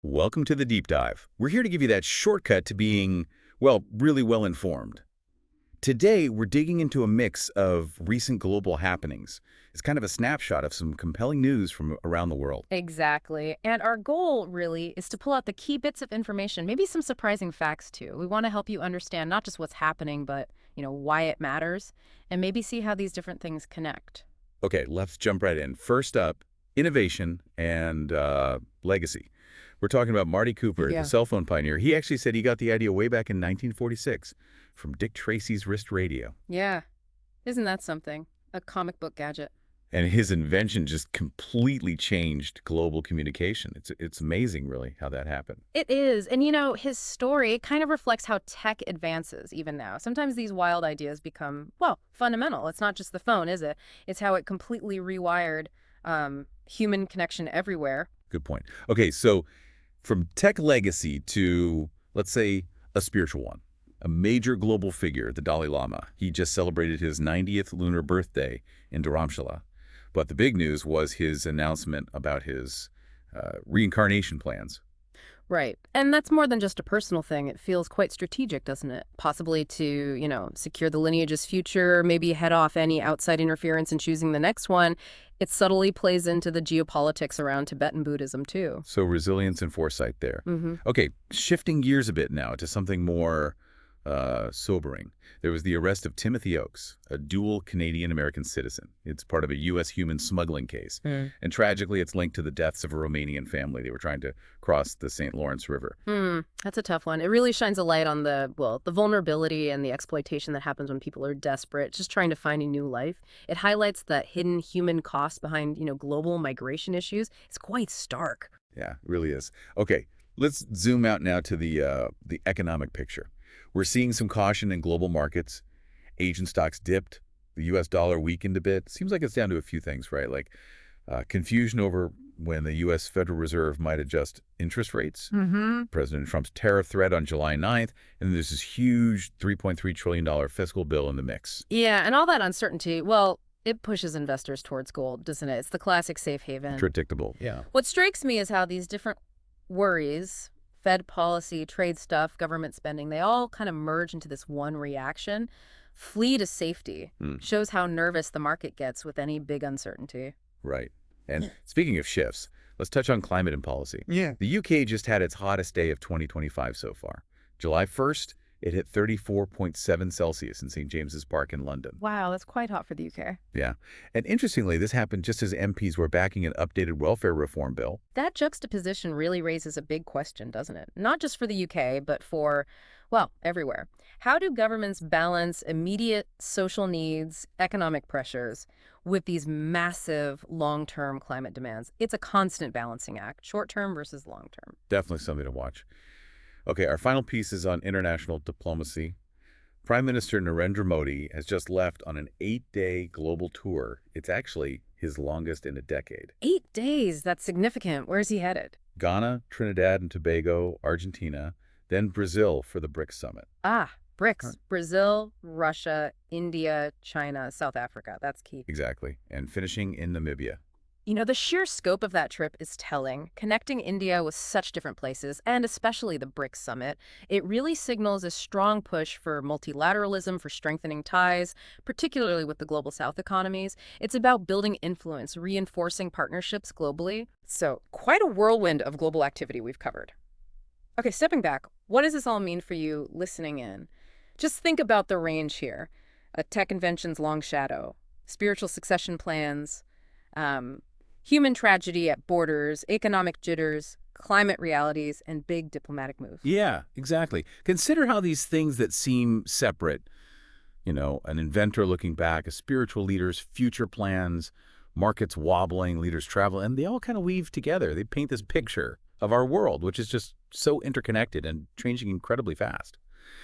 Welcome to the Deep Dive. We're here to give you that shortcut to being, well, really well informed. Today, we're digging into a mix of recent global happenings. It's kind of a snapshot of some compelling news from around the world. Exactly. And our goal really is to pull out the key bits of information, maybe some surprising facts too. We want to help you understand not just what's happening, but, why it matters, and maybe see how these different things connect. Okay, let's jump right in. First up, innovation and legacy. We're talking about Marty Cooper, the Yeah. cell phone pioneer. He actually said he got the idea way back in 1946 from Dick Tracy's wrist radio. Yeah. Isn't that something? A comic book gadget. And his invention just completely changed global communication. It's amazing, really, how that happened. It is. And his story kind of reflects how tech advances even now. Sometimes these wild ideas become, well, fundamental. It's not just the phone, is it? It's how it completely rewired human connection everywhere. Good point. Okay, so from tech legacy to, let's say, a spiritual one, a major global figure, the Dalai Lama. He just celebrated his 90th lunar birthday in Dharamshala. But the big news was his announcement about his reincarnation plans. Right. And that's more than just a personal thing. It feels quite strategic, doesn't it? Possibly to, secure the lineage's future, maybe head off any outside interference in choosing the next one. It subtly plays into the geopolitics around Tibetan Buddhism, too. So resilience and foresight there. Mm-hmm. Okay, shifting gears a bit now to something more sobering. There was the arrest of Timothy Oakes, a dual Canadian-American citizen. It's part of a U.S. human smuggling case. And tragically, it's linked to the deaths of a Romanian family. They were trying to cross the St. Lawrence River. That's a tough one. It really shines a light on the vulnerability and the exploitation that happens when people are desperate, just trying to find a new life. It highlights that hidden human cost behind, global migration issues. It's quite stark. Yeah, it really is. Okay, let's zoom out now to the economic picture. We're seeing some caution in global markets. Asian stocks dipped. The U.S. dollar weakened a bit. Seems like it's down to a few things, right? Like confusion over when the U.S. Federal Reserve might adjust interest rates. President Trump's tariff threat on July 9th. And there's this huge $3.3 trillion fiscal bill in the mix. Yeah, and all that uncertainty, well, it pushes investors towards gold, doesn't it? It's the classic safe haven. Predictable, yeah. What strikes me is how these different worries, Fed policy, trade stuff, government spending, they all kind of merge into this one reaction. Flee to safety shows how nervous the market gets with any big uncertainty. Right. And speaking of shifts, let's touch on climate and policy. Yeah. The UK just had its hottest day of 2025 so far. July 1st, it hit 34.7 Celsius in St. James's Park in London. Wow, that's quite hot for the UK. Yeah. And interestingly, this happened just as MPs were backing an updated welfare reform bill. That juxtaposition really raises a big question, doesn't it? Not just for the UK, but for, well, everywhere. How do governments balance immediate social needs, economic pressures, with these massive long-term climate demands? It's a constant balancing act, short-term versus long-term. Definitely something to watch. Okay, our final piece is on international diplomacy. Prime Minister Narendra Modi has just left on an 8-day global tour. It's actually his longest in a decade. 8 days, that's significant. Where's he headed? Ghana, Trinidad and Tobago, Argentina, then Brazil for the BRICS summit. Ah, BRICS. Brazil, Russia, India, China, South Africa. That's key. Exactly. And finishing in Namibia. The sheer scope of that trip is telling. Connecting India with such different places, and especially the BRICS summit, it really signals a strong push for multilateralism, for strengthening ties, particularly with the global south economies. It's about building influence, reinforcing partnerships globally. So, quite a whirlwind of global activity we've covered. Okay, stepping back, what does this all mean for you listening in? Just think about the range here. A tech invention's long shadow, spiritual succession plans, human tragedy at borders, economic jitters, climate realities, and big diplomatic moves. Yeah, exactly. Consider how these things that seem separate, an inventor looking back, a spiritual leader's future plans, markets wobbling, leaders travel, and they all kind of weave together. They paint this picture of our world, which is just so interconnected and changing incredibly fast.